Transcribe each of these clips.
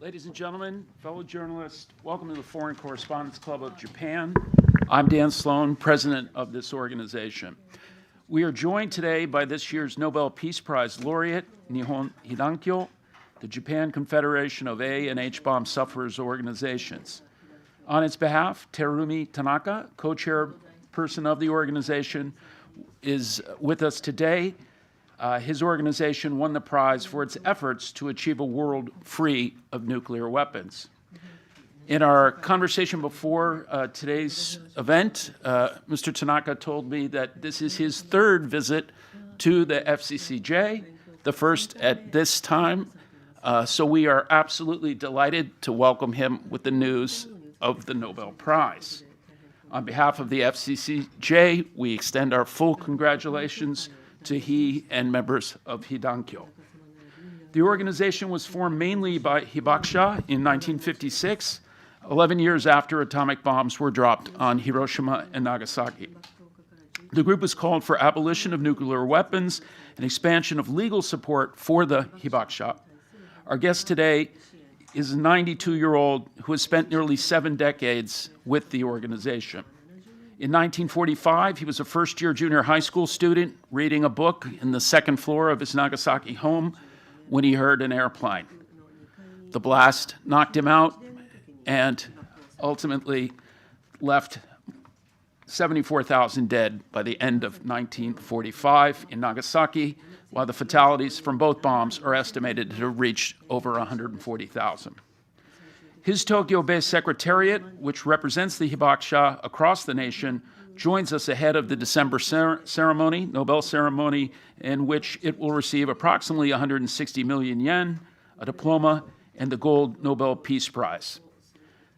Ladies and gentlemen, fellow journalists, welcome to the Foreign Correspondents Club of Japan. I'm Dan Sloan, president of this organization. We are joined today by this year's Nobel Peace Prize laureate, Nihon Hidankyo, the Japan Confederation of A and H-bomb sufferers organizations. On its behalf, Terumi Tanaka, co-chairperson of the organization, is with us today. His organization won the prize for its efforts to achieve a world free of nuclear weapons. In our conversation before today's event, Mr. Tanaka told me that this is his third visit to the FCCJ, the first at this time. So we are absolutely delighted to welcome him with the news of the Nobel Prize. On behalf of the FCCJ, we extend our full congratulations to he and members of Hidankyo. The organization was formed mainly by hibakusha in 1956, 11 years after atomic bombs were dropped on Hiroshima and Nagasaki. The group was called for abolition of nuclear weapons and expansion of legal support for the hibakusha. Our guest today is a 92-year-old who has spent nearly 7 decades with the organization. In 1945, he was a first-year junior high school student reading a book in the second floor of his Nagasaki home when he heard an airplane. The blast knocked him out and ultimately left 74,000 dead by the end of 1945 in Nagasaki, while the fatalities from both bombs are estimated to have reached over 140,000. His Tokyo-based secretariat, which represents the hibakusha across the nation, joins us ahead of the December ceremony, Nobel ceremony, in which it will receive approximately 160 million yen, a diploma, and the Gold Nobel Peace Prize.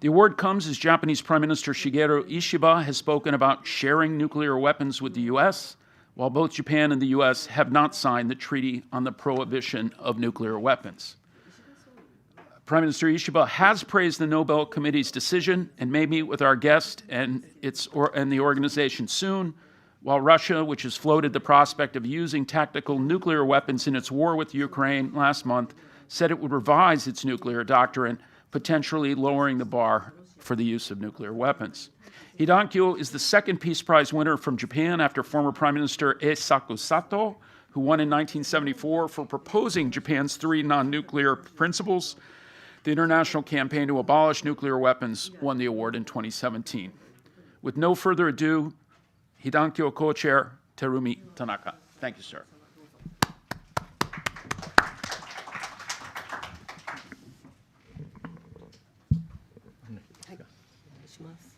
The award comes as Japanese Prime Minister Shigeru Ishiba has spoken about sharing nuclear weapons with the U.S., while both Japan and the U.S. have not signed the Treaty on the Prohibition of Nuclear Weapons. Prime Minister Ishiba has praised the Nobel Committee's decision and may meet with our guest and the organization soon, while Russia, which has floated the prospect of using tactical nuclear weapons in its war with Ukraine last month, said it would revise its nuclear doctrine, potentially lowering the bar for the use of nuclear weapons. Hidankyo is the second Peace Prize winner from Japan after former Prime Minister Eisaku Sato, who won in 1974 for proposing Japan's 3 non-nuclear principles. The international campaign to abolish nuclear weapons won the award in 2017. With no further ado, Hidankyo co-chair Terumi Tanaka. Thank you, sir.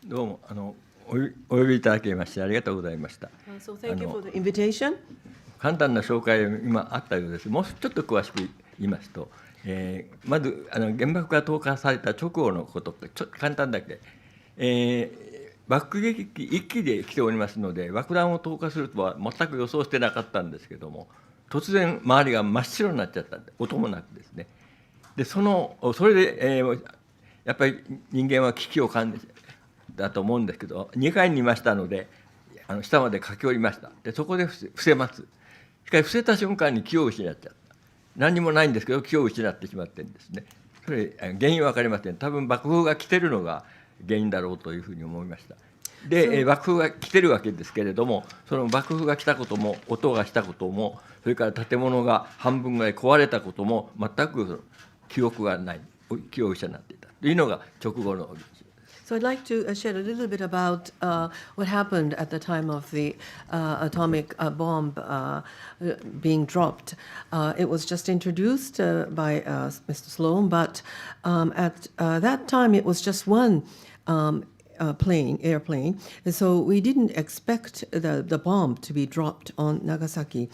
どうもお呼びいただきましてありがとうございました。So thank you for the invitation. 簡単な紹介が今あったようです。もうちょっと詳しく言いますと、まず原爆が投下された直後のことってちょっと簡単だけ、爆撃機1機で来ておりますので爆弾を投下するとは全く予想してなかったんですけども、突然周りが真っ白になっちゃったんで音もなくですね。でそれで、やっぱり人間は危機を感じだと思うんですけど、2階にいましたので下まで駆け下りました。でそこで伏せます。しかし伏せた瞬間に気を失っちゃった。何にもないんですけど気を失ってしまってるんですね。それ原因は分かりません。多分爆風が来てるのが原因だろうというふうに思いました。で爆風が来てるわけですけれども、その爆風が来たことも音がしたことも、それから建物が半分ぐらい壊れたことも全く記憶がない、気を失っていたというのが直後の。So I'd like to share a little bit about what happened at the time of the atomic bomb being dropped. It was just introduced by Mr. Sloan, but at that time it was just one airplane, and so we didn't expect the bomb to be dropped on Nagasaki.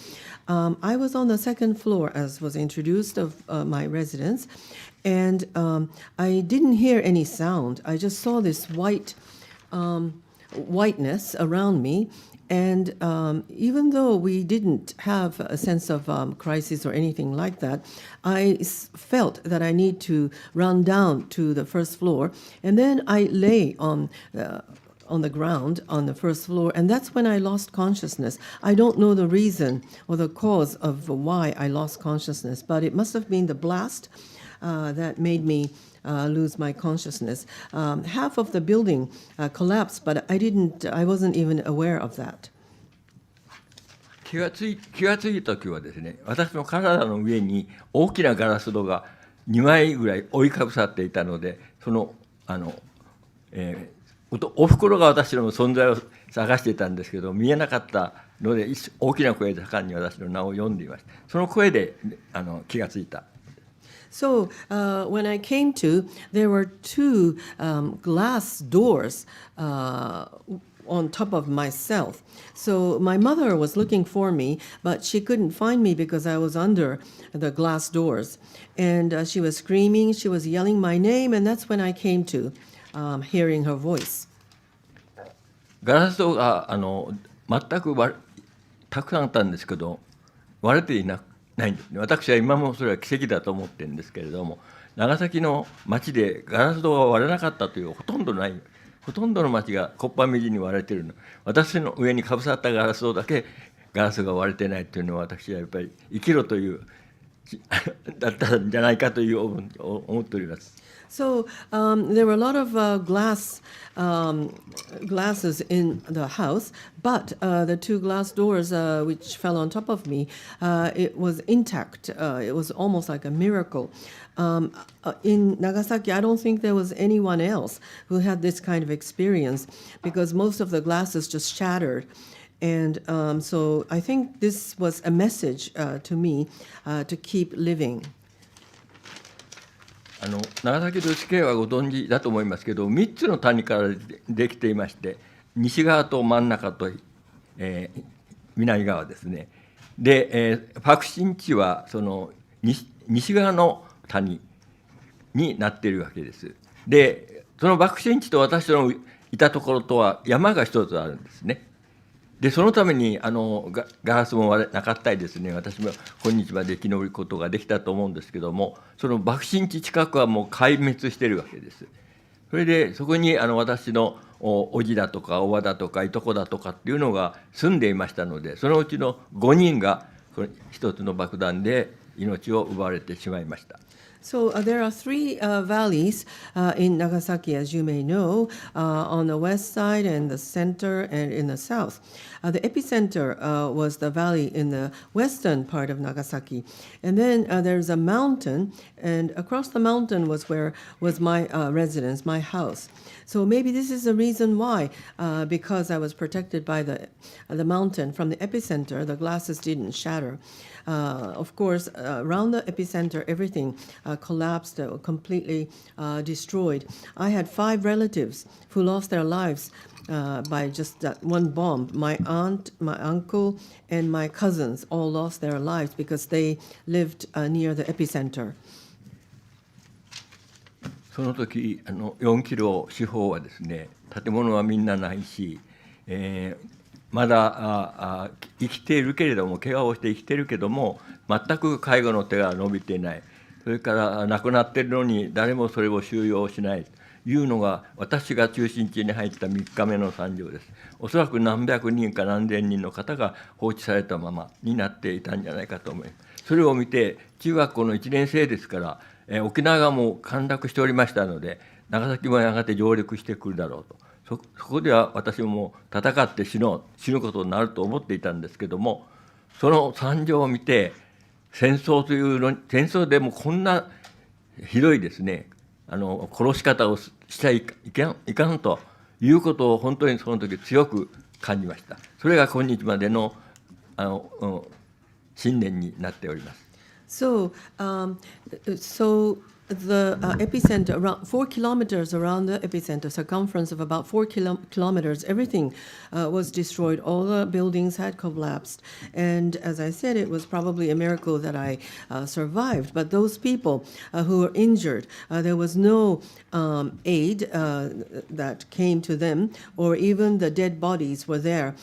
I was on the second floor, as was introduced, of my residence, and I didn't hear any sound. I just saw this whiteness around me, and even though we didn't have a sense of crisis or anything like that, I felt that I need to run down to the first floor, and then I lay on the ground on the first floor, and that's when I lost consciousness. I don't know the reason or the cause of why I lost consciousness, but it must have been the blast that made me lose my consciousness. Half of the building collapsed, but I wasn't even aware of that. 気がついた時はですね、私の体の上に大きなガラス戸が2枚ぐらい覆いかぶさっていたので、おふくろが私の存在を探していたんですけど、見えなかったので大きな声で盛んに私の名を呼んでいました。その声で気がついた。So when I came to, there were two glass doors on top of myself. So my mother was looking for me, but she couldn't find me because I was under the glass doors. And she was screaming, she was yelling my name, and that's when I came to, hearing her voice. ガラス戸が全くたくさんあったんですけど、割れてないんですね。私は今もそれは奇跡だと思ってるんですけれども、長崎の町でガラス戸が割れなかったというほとんどの町が木っ端みじんに割れているの。私の上にかぶさったガラス戸だけガラスが割れてないというのは、私はやっぱり生きろというだったんじゃないかという思っております。So there were a lot of glasses in the house, but the two glass doors which fell on top of me, it was intact. It was almost like a miracle. In Nagasaki, I don't think there was anyone else who had this kind of experience because most of the glasses just shattered. And so I think this was a message to me to keep living. 長崎都市系はご存知だと思いますけど、3つの谷からできていまして、西側と真ん中と、南側ですね。で、爆心地はその西側の谷になっているわけです。で、その爆心地と私のいたところとは山が一つあるんですね。で、そのためにガラスも割れなかったりですね、私も今日まで生き延びることができたと思うんですけども、その爆心地近くはもう壊滅しているわけです。それでそこに私の叔父だとか叔母だとかいとこだとかっていうのが住んでいましたので、そのうちの5人が一つの爆弾で命を奪われてしまいました。So there are three valleys in Nagasaki, as you may know, on the west side and the center and in the south. The epicenter was the valley in the western part of Nagasaki. And then there's a mountain, and across the mountain was my residence, my house. So maybe this is the reason why, because I was protected by the mountain from the epicenter, the glasses didn't shatter. Of course, around the epicenter, everything collapsed, completely destroyed. I had 5 relatives who lost their lives by just that one bomb. My aunt, my uncle, and my cousins all lost their lives because they lived near the epicenter. その時4キロ四方はですね、建物はみんなないし、まだ生きているけれども、怪我をして生きているけども、全く介護の手が伸びていない。それから亡くなっているのに誰もそれを収容しないというのが、私が中心地に入った3日目の惨状です。おそらく何百人か何千人の方が放置されたままになっていたんじゃないかと思います。それを見て、中学校の1年生ですから、沖縄がもう陥落しておりましたので、長崎もやがて上陸してくるだろうと。そこでは私も戦って死ぬことになると思っていたんですけども、その惨状を見て、戦争でもこんなひどいですね、殺し方をしちゃいかんということを本当にその時強く感じました。それが今日までの信念になっております。So the epicenter, around 4 kilometers around the epicenter, circumference of about 4 kilometers, everything was destroyed. All the buildings had collapsed. And as I said, it was probably a miracle that I survived. But those people who were injured, there was no aid that came to them, or even the dead bodies were there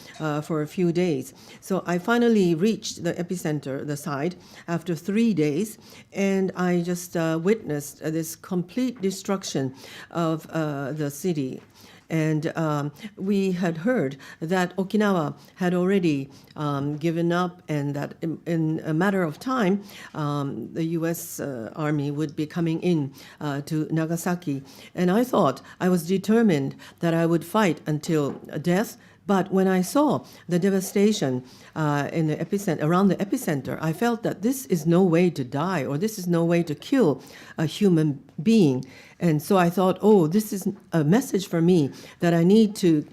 for a few days. So I finally reached the epicenter, the site, after 3 days, and I just witnessed this complete destruction of the city. And we had heard that Okinawa had already given up, and that in a matter of time, the U.S. Army would be coming in to Nagasaki. And I thought, I was determined that I would fight until death. But when I saw the devastation in the around the epicenter, I felt that this is no way to die, or this is no way to kill a human being. And so I thought, oh, this is a message for me that I need to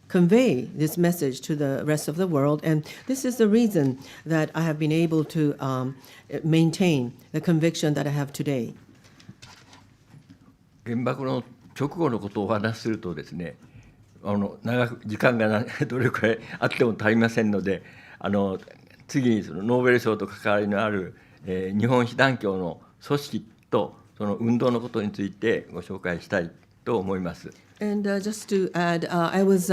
convey this message to the rest of the world. And this is the reason that I have been able to maintain the conviction that I have today. 原爆の直後のことをお話しするとですね、長く時間がどれくらいあっても足りませんので、次にそのノーベル賞と関わりのある、日本被団協の組織とその運動のことについてご紹介したいと思います。And just to add, I was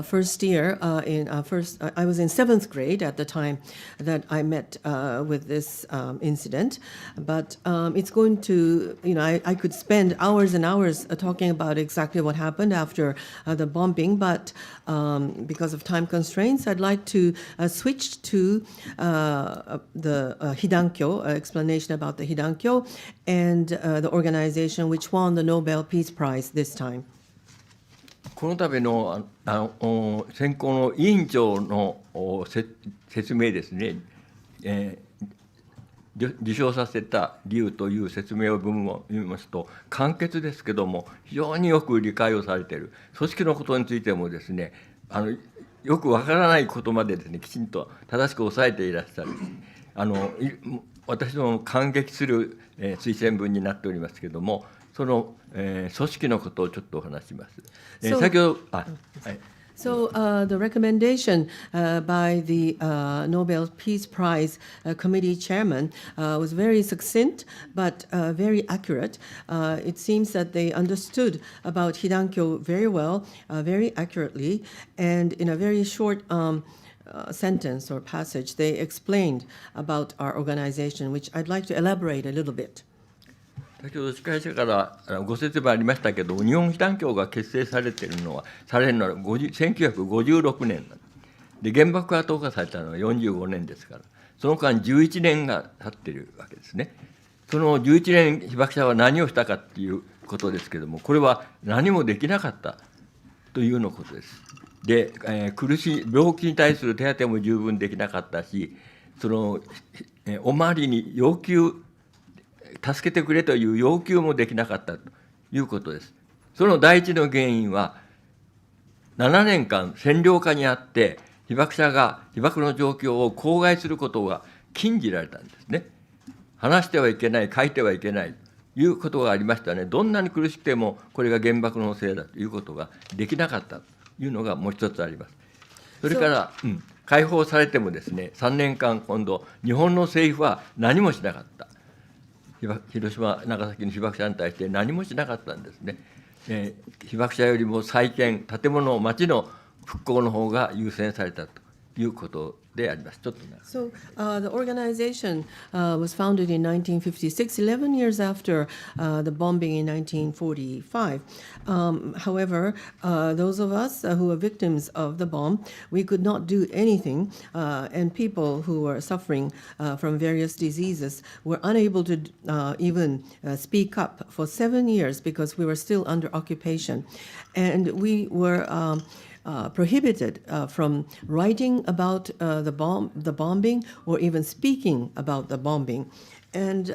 first year I was in 7th grade at the time that I met with this incident. But it's going to, I could spend hours and hours talking about exactly what happened after the bombing. But because of time constraints, I'd like to switch to the Hidankyo, explanation about the Hidankyo and the organization which won the Nobel Peace Prize this time. この度の選考の委員長の説明ですね、受賞させた理由という説明を部分を見ますと、簡潔ですけども非常によく理解をされている。組織のことについてもですね、よくわからないことまでですね、きちんと正しく抑えていらっしゃる。私の感激する推薦文になっておりますけれども、その組織のことをちょっとお話します。先ほど、So the recommendation by the Nobel Peace Prize Committee Chairman was very succinct but very accurate. It seems that they understood about Hidankyo very well, very accurately, and in a very short sentence or passage, they explained about our organization, which I'd like to elaborate a little bit. 先ほど司会者からご説明ありましたけど、日本被団協が結成されるのは1956年で、原爆が投下されたのは45年ですから、その間11年が経っているわけですね。その11年、被爆者は何をしたかということですけれども、これは何もできなかったというのことです。で、苦しい病気に対する手当ても十分できなかったし、おまわりに要求助けてくれという要求もできなかったということです。その第一の原因は、7年間占領下にあって、被爆者が被爆の状況を口外することが禁じられたんですね。話してはいけない、書いてはいけないということがありましたね。どんなに苦しくても、これが原爆のせいだということができなかったというのがもう一つあります。それから、解放されてもですね、3年間今度、日本の政府は何もしなかった。広島、長崎の被爆者に対して何もしなかったんですね。被爆者よりも再建、建物、町の復興の方が優先されたということであります。ちょっとね。So the organization was founded in 1956, 11 years after the bombing in 1945. However, those of us who were victims of the bomb, we could not do anything, and people who were suffering from various diseases were unable to even speak up for 7 years because we were still under occupation. And we were prohibited from writing about the bombing or even speaking about the bombing. And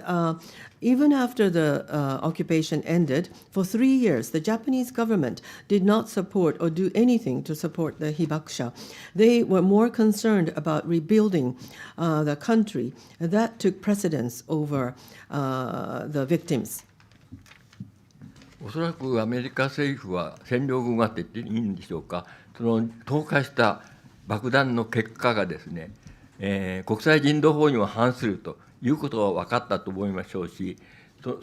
even after the occupation ended, for 3 years, the Japanese government did not support or do anything to support the hibakusha. They were more concerned about rebuilding the country. That took precedence over the victims. おそらくアメリカ政府は占領軍がって言っていいんでしょうか、その投下した爆弾の結果がですね、国際人道法にも反するということは分かったと思いましょうし、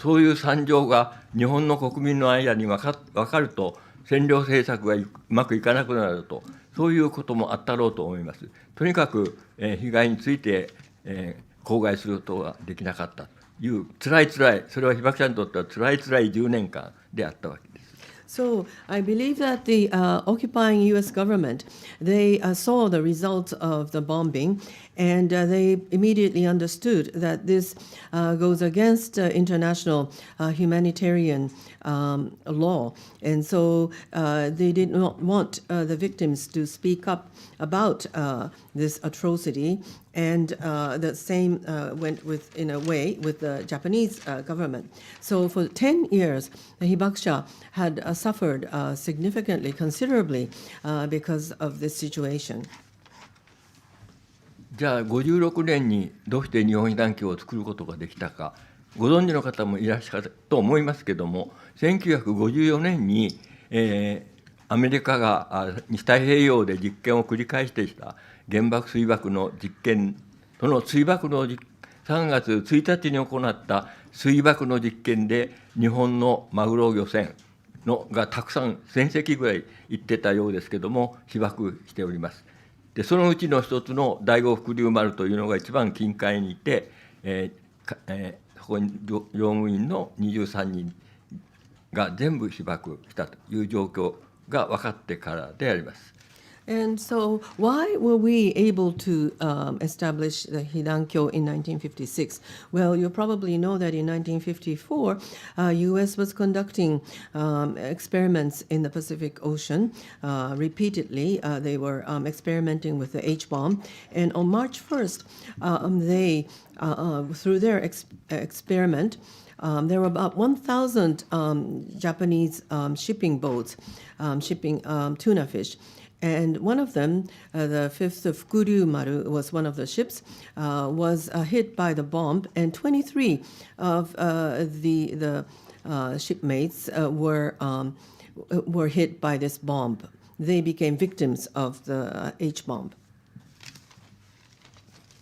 そういう惨状が日本の国民の間に分かると、占領政策がうまくいかなくなると、そういうこともあったろうと思います。とにかく、被害について、口外することができなかったという、つらい、それは被爆者にとってはつらい10年間であったわけです。So I believe that the occupying U.S. government, they saw the results of the bombing, and they immediately understood that this goes against international humanitarian law. And so they did not want the victims to speak up about this atrocity. And the same went with, in a way, with the Japanese government. So for 10 years, the hibakusha had suffered significantly, considerably, because of this situation. じゃあ56年にどうして日本被団協を作ることができたか、ご存知の方もいらっしゃると思いますけれども、1954年に、アメリカが西太平洋で実験を繰り返してきた原爆水爆の実験、その水爆の3月1日に行った水爆の実験で、日本のマグロ漁船がたくさん1000隻ぐらい行ってたようですけれども、被爆しております。でそのうちの一つの第五福竜丸というのが一番近海にいて、そこに乗務員の23人が全部被爆したという状況が分かってからであります。And so, why were we able to establish the Hidankyo in 1956? Well, you probably know that in 1954, U.S. was conducting experiments in the Pacific Ocean repeatedly. They were experimenting with the H-bomb. And on March 1st, they, through their experiment, there were about 1,000 Japanese shipping boats shipping tuna fish. And one of them, the 5th of Fukuryu-maru, was one of the ships, was hit by the bomb, and 23 of the shipmates were hit by this bomb. They became victims of the H-bomb.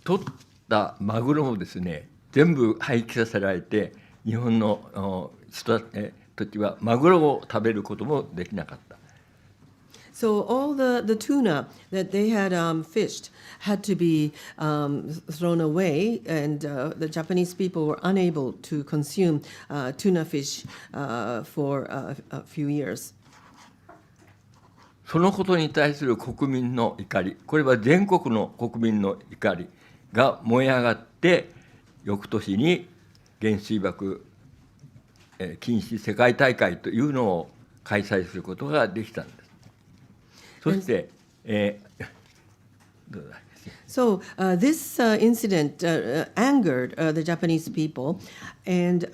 取ったマグロもですね、全部廃棄させられて、日本の人たちはマグロを食べることもできなかった。So all the tuna that they had fished had to be thrown away, and the Japanese people were unable to consume tuna fish for a few years. そのことに対する国民の怒り、これは全国の国民の怒りが燃え上がって、翌年に原水爆禁止世界大会というのを開催することができたんです。そして、どうだ。So this incident angered the Japanese people, and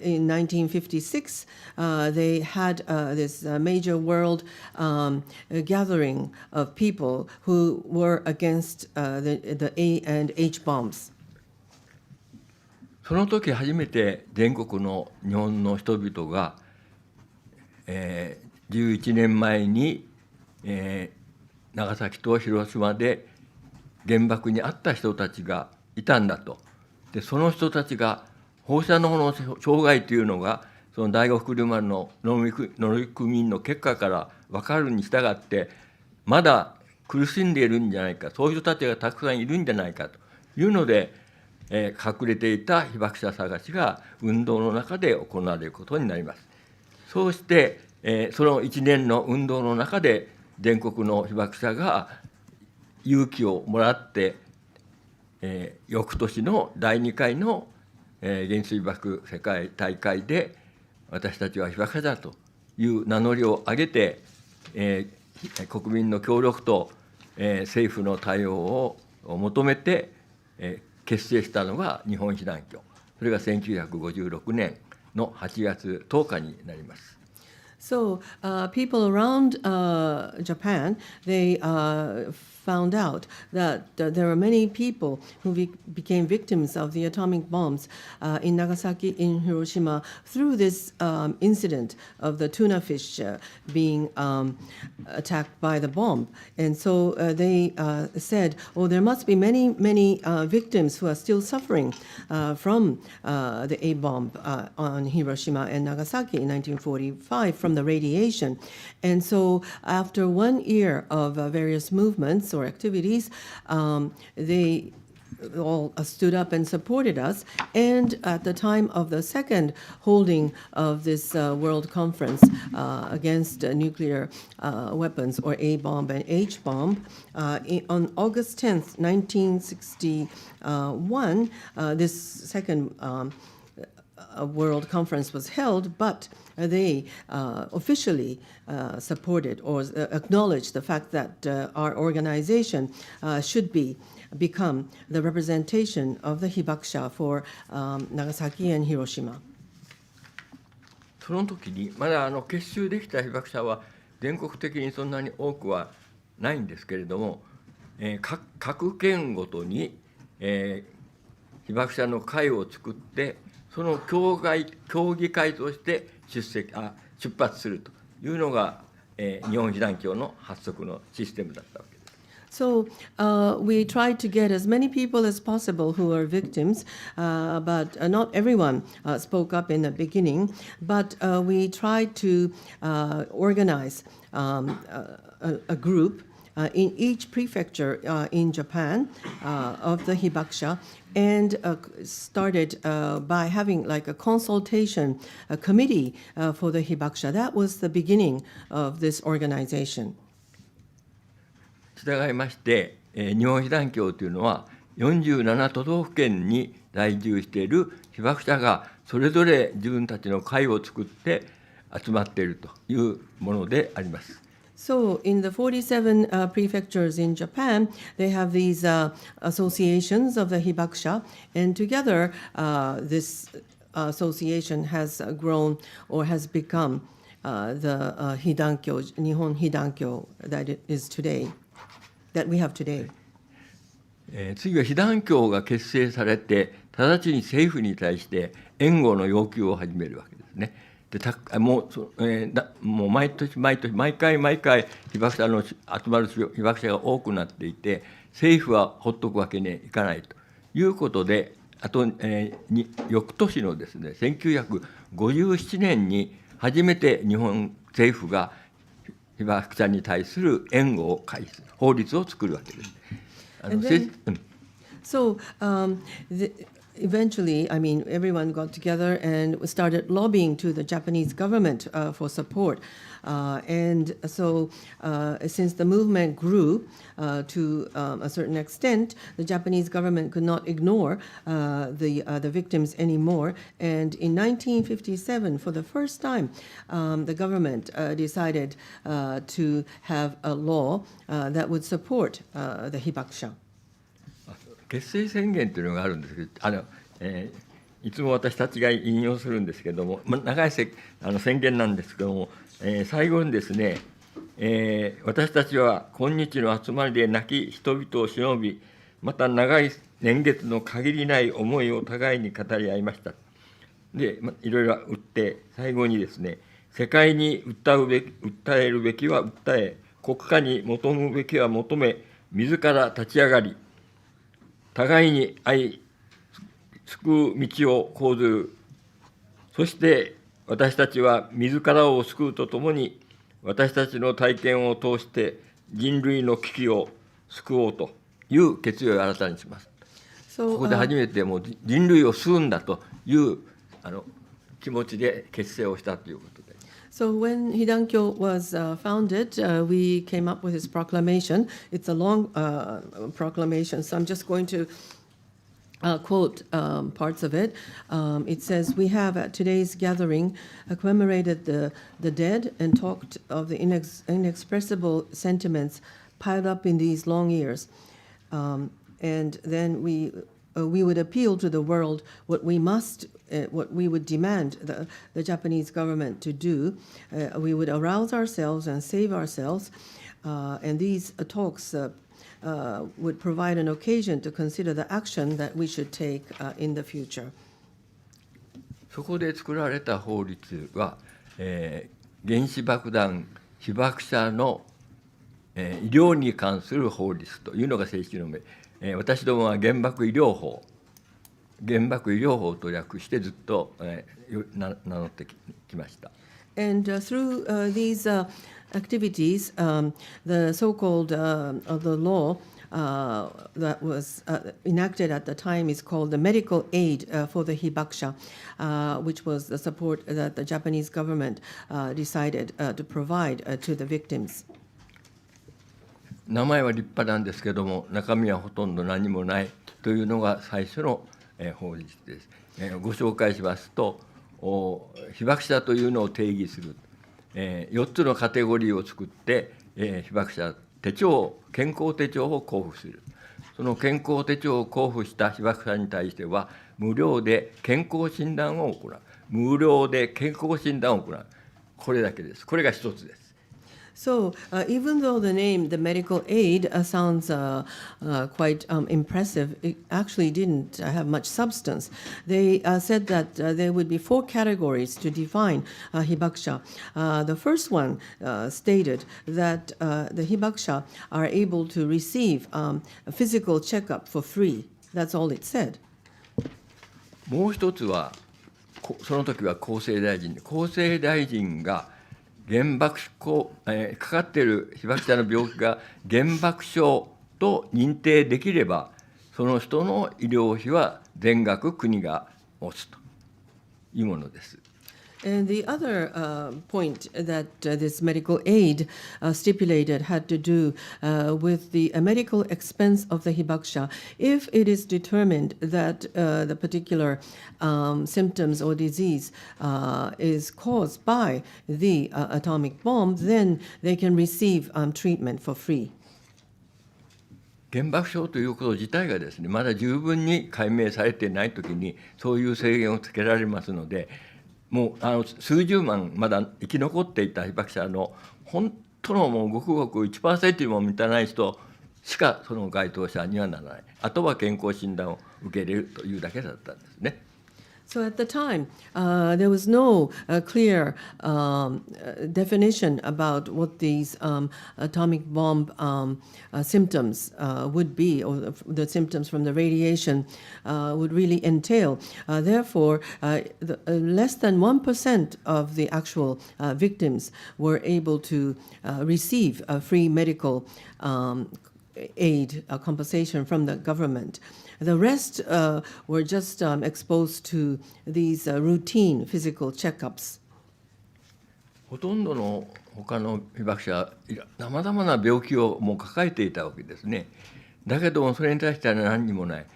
in 1956 they had this major world gathering of people who were against the A and H bombs. その時初めて全国の日本の人々が、11年前に、長崎と広島で原爆に遭った人たちがいたんだと。でその人たちが放射能の障害というのがその第五福竜丸の乗組員の結果から分かるに従ってまだ苦しんでいるんじゃないか、そういう人たちがたくさんいるんじゃないかというので、隠れていた被爆者探しが運動の中で行われることになります。そうして、その一年の運動の中で全国の被爆者が勇気をもらって、翌年の第2回の、原水爆世界大会で私たちは被爆者だという名乗りを上げて、国民の協力と、政府の対応を求めて、結成したのが日本被団協。それが1956年の8月10日になります。So people around Japan, they found out that there were many people who became victims of the atomic bombs in Nagasaki, in Hiroshima, through this incident of the tuna fish being attacked by the bomb. And so they said, oh, there must be many victims who are still suffering from the A-bomb on Hiroshima and Nagasaki in 1945 from the radiation. And so after 1 year of various movements or activities, they all stood up and supported us. And at the time of the second holding of this World Conference against nuclear weapons, or A-bomb and H-bomb, on August 10th, 1961, this second World Conference was held, but they officially supported or acknowledged the fact that our organization should become the representation of the Hibakusha for Nagasaki and Hiroshima. その時にまだ結集できた被爆者は全国的にそんなに多くはないんですけれども、各県ごとに、被爆者の会を作ってその協議会として出発するというのが、日本被団協の発足のシステムだったわけです。So we tried to get as many people as possible who are victims, but not everyone spoke up in the beginning. But we tried to organize a group in each prefecture in Japan of the Hibakusha, and started by having like a consultation committee for the Hibakusha. That was the beginning of this organization. 従いまして、日本被団協というのは47都道府県に在住している被爆者がそれぞれ自分たちの会を作って集まっているというものであります。So in the 47 prefectures in Japan, they have these associations of the Hibakusha, and together this association has grown or has become the Hidankyo, Nihon Hidankyo that it is today, that we have today. 次は被団協が結成されて直ちに政府に対して援護の要求を始めるわけですね。でもう毎年毎回被爆者の集まる被爆者が多くなっていて、政府はほっとくわけにいかないということで、あと、翌年のですね1957年に初めて日本政府が被爆者に対する援護を開始、法律を作るわけです。Eventually, I mean, everyone got together and started lobbying to the Japanese government for support. And so since the movement grew to a certain extent, the Japanese government could not ignore the victims anymore. And in 1957, for the first time, the government decided to have a law that would support the Hibakusha. 結成宣言というのがあるんですけど、いつも私たちが引用するんですけども、長い宣言なんですけども、最後にですね、私たちは今日の集まりで亡き人々を偲び、また長い年月の限りない思いを互いに語り合いました。で、いろいろ言って、最後にですね、世界に訴えるべきは訴え、国家に求むべきは求め、自ら立ち上がり、互いに愛、救う道を講ずる。そして私たちは自らを救うとともに、私たちの体験を通して人類の危機を救おうという決意を新たにします。ここで初めてもう人類を救うんだという気持ちで結成をしたということで。So when Hidankyo was founded, we came up with this proclamation. It's a long proclamation, so I'm just going to quote parts of it. It says, "We have at today's gathering commemorated the dead and talked of the inexpressible sentiments piled up in these long years. And then we would appeal to the world what we would demand the Japanese government to do. We would arouse ourselves and save ourselves. And these talks would provide an occasion to consider the action that we should take in the future." そこで作られた法律は、原子爆弾被爆者の、医療に関する法律というのが正式の名。私どもは原爆医療法と略してずっと、名乗ってきました。And through these activities, the so-called the law that was enacted at the time is called the medical aid for the hibakusha, which was the support that the Japanese government decided to provide to the victims. 名前は立派なんですけども、中身はほとんど何もないというのが最初の法律です。ご紹介しますと、被爆者というのを定義する、4つのカテゴリーを作って、被爆者手帳、健康手帳を交付する。その健康手帳を交付した被爆者に対しては、無料で健康診断を行う。無料で健康診断を行う。これだけです。これが一つです。So even though the name, the medical aid, sounds quite impressive, it actually didn't have much substance. They said that there would be 4 categories to define hibakusha. The first one stated that the hibakusha are able to receive a physical checkup for free. That's all it said. もう一つは、その時は厚生大臣が原爆かかっている被爆者の病気が原爆症と認定できれば、その人の医療費は全額国が持つというものです。And the other point that this medical aid stipulated had to do with the medical expense of the hibakusha. If it is determined that the particular symptoms or disease is caused by the atomic bomb, then they can receive treatment for free. 原爆症ということ自体がですね、まだ十分に解明されていないときに、そういう制限をつけられますので、もう数十万まだ生き残っていた被爆者の本当のもうごくごく 1% にも満たない人しかその該当者にはならない。あとは健康診断を受け入れるというだけだったんですね。So at the time, there was no clear definition about what these atomic bomb symptoms would be, or the symptoms from the radiation would really entail. Therefore, less than 1% of the actual victims were able to receive a free medical aid, compensation from the government. The rest were just exposed to these routine physical checkups. ほとんどの他の被爆者はさまざまな病気をもう抱えていたわけですね。だけどもそれに対しては何にもない。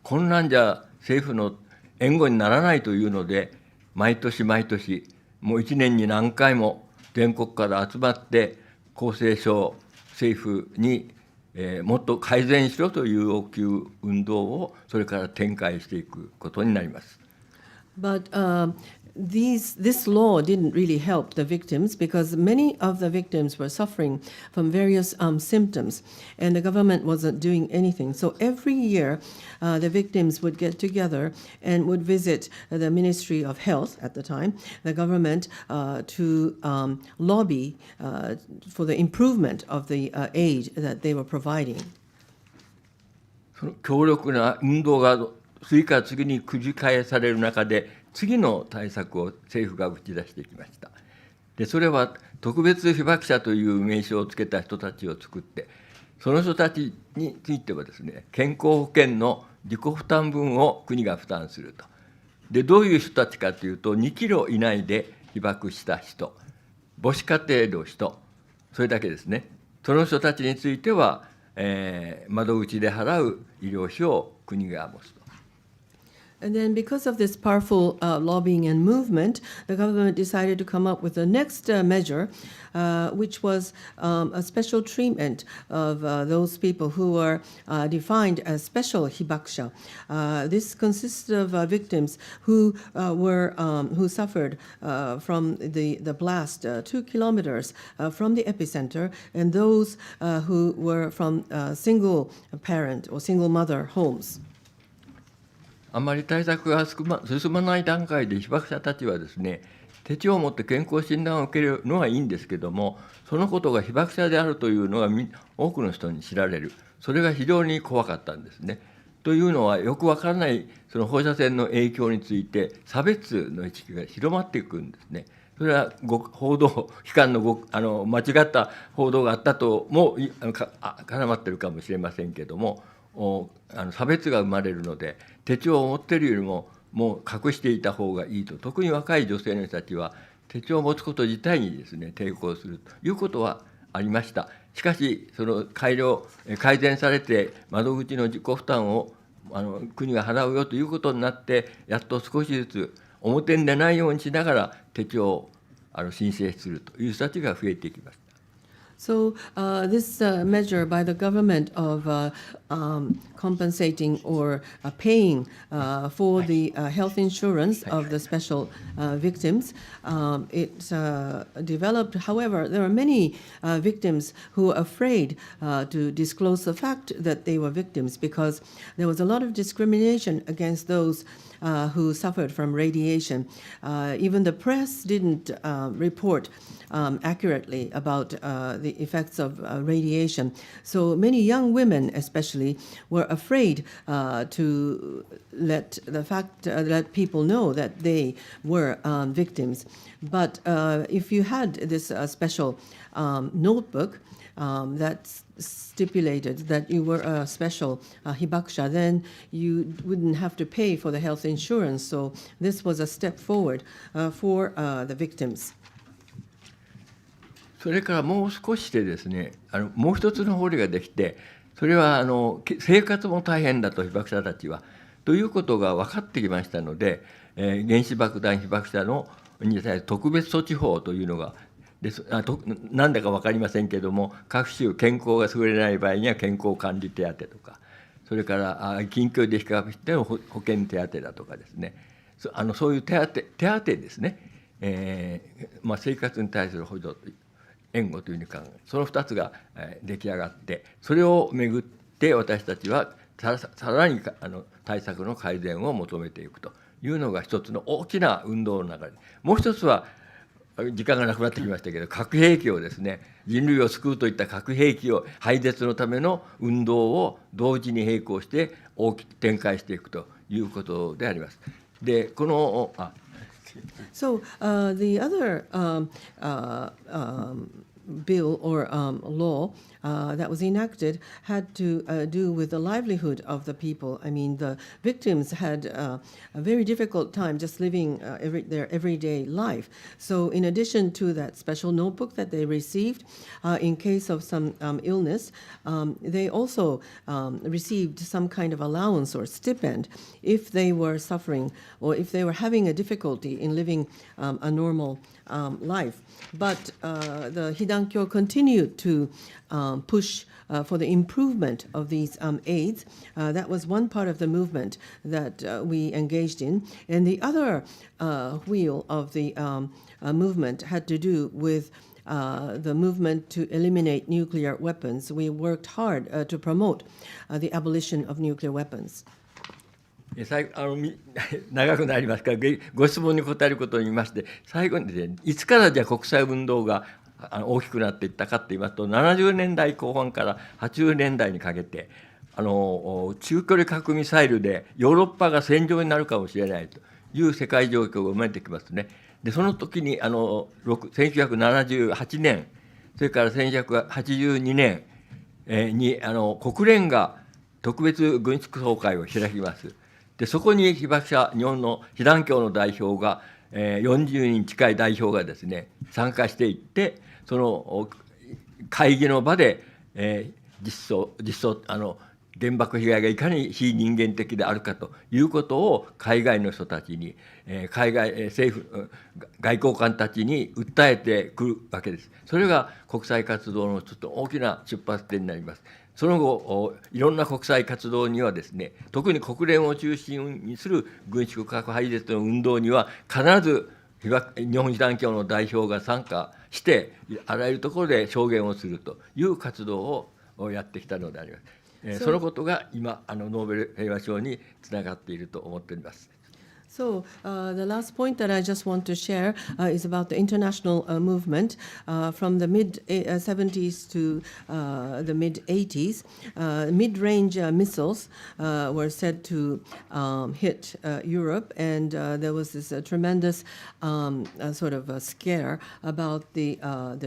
こんなんじゃ政府の援護にならないというので、毎年毎年もう1年に何回も全国から集まって厚生省政府にもっと改善しろという要求運動をそれから展開していくことになります。But this law didn't really help the victims because many of the victims were suffering from various symptoms, and the government wasn't doing anything. So every year, the victims would get together and would visit the Ministry of Health at the time, the government, to lobby for the improvement of the aid that they were providing. その強力な運動が次から次に繰り返される中で、次の対策を政府が打ち出してきました。で、それは特別被爆者という名称をつけた人たちを作って、その人たちについてはですね、健康保険の自己負担分を国が負担すると。で、どういう人たちかというと、2キロ以内で被爆した人、母子家庭の人、それだけですね。その人たちについては、窓口で払う医療費を国が持つと。And then because of this powerful lobbying and movement, the government decided to come up with the next measure, which was a special treatment of those people who are defined as special hibakusha. This consisted of victims who suffered from the blast 2 kilometers from the epicenter, and those who were from single parent or single mother homes. あまり対策が進まない段階で被爆者たちはですね、手帳を持って健康診断を受けるのはいいんですけども、そのことが被爆者であるというのが多くの人に知られる。それが非常に怖かったんですね。というのは、よくわからないその放射線の影響について差別の意識が広まっていくんですね。それは報道機関の間違った報道があったとも絡まってるかもしれませんけども、差別が生まれるので、手帳を持っているよりももう隠していた方がいいと、特に若い女性の人たちは手帳を持つこと自体にですね抵抗するということはありました。しかしその改善されて窓口の自己負担を国が払うよということになって、やっと少しずつ表に出ないようにしながら手帳を申請するという人たちが増えてきました。So this measure by the government of compensating or paying for the health insurance of the special victims, it developed. However, there are many victims who are afraid to disclose the fact that they were victims because there was a lot of discrimination against those who suffered from radiation. Even the press didn't report accurately about the effects of radiation. So many young women, especially, were afraid to let people know that they were victims. But if you had this special notebook that stipulated that you were a special hibakusha, then you wouldn't have to pay for the health insurance. So this was a step forward for the victims. それからもう少しでですね、もう一つの法律ができて、それは生活も大変だと被爆者たちはということが分かってきましたので、原子爆弾被爆者に対する特別措置法というのがなんだか分かりませんけれども、各種健康が優れない場合には健康管理手当とか、それから緊急で比較しての保険手当だとかですね、そういう手当ですね、生活に対する補助援護というふうに考え、その2つが出来上がって、それをめぐって私たちはさらに対策の改善を求めていくというのが一つの大きな運動の中で、もう一つは時間がなくなってきましたけど、核兵器をですね、人類を救うといった核兵器を廃絶のための運動を同時に並行して大きく展開していくということであります。で、このSo the other bill or law that was enacted had to do with the livelihood of the people. I mean, the victims had a very difficult time just living their everyday life. So in addition to that special notebook that they received in case of some illness, they also received some kind of allowance or stipend if they were suffering or if they were having a difficulty in living a normal life. But the Hidankyo continued to push for the improvement of these aids. That was one part of the movement that we engaged in. And the other wheel of the movement had to do with the movement to eliminate nuclear weapons. We worked hard to promote the abolition of nuclear weapons. 長くなりますからご質問に答えることに言いまして、最後にですね、いつからじゃあ国際運動が大きくなっていったかといいますと、70年代後半から80年代にかけて中距離核ミサイルでヨーロッパが戦場になるかもしれないという世界状況が生まれてきますね。でその時に1978年それから1982年に国連が特別軍縮総会を開きます。でそこに被爆者日本の被団協の代表が40人近い代表がですね参加していって、その会議の場で実相原爆被害がいかに非人間的であるかということを海外の人たちに海外政府外交官たちに訴えてくるわけです。それが国際活動のちょっと大きな出発点になります。その後いろんな国際活動にはですね、特に国連を中心にする軍縮核廃絶の運動には必ず日本被団協の代表が参加してあらゆるところで証言をするという活動をやってきたのであります。そのことが今ノーベル平和賞につながっていると思っております。So the last point that I just want to share is about the international movement from the mid-70s to the mid-80s. Mid-range missiles were said to hit Europe, and there was this tremendous sort of a scare about the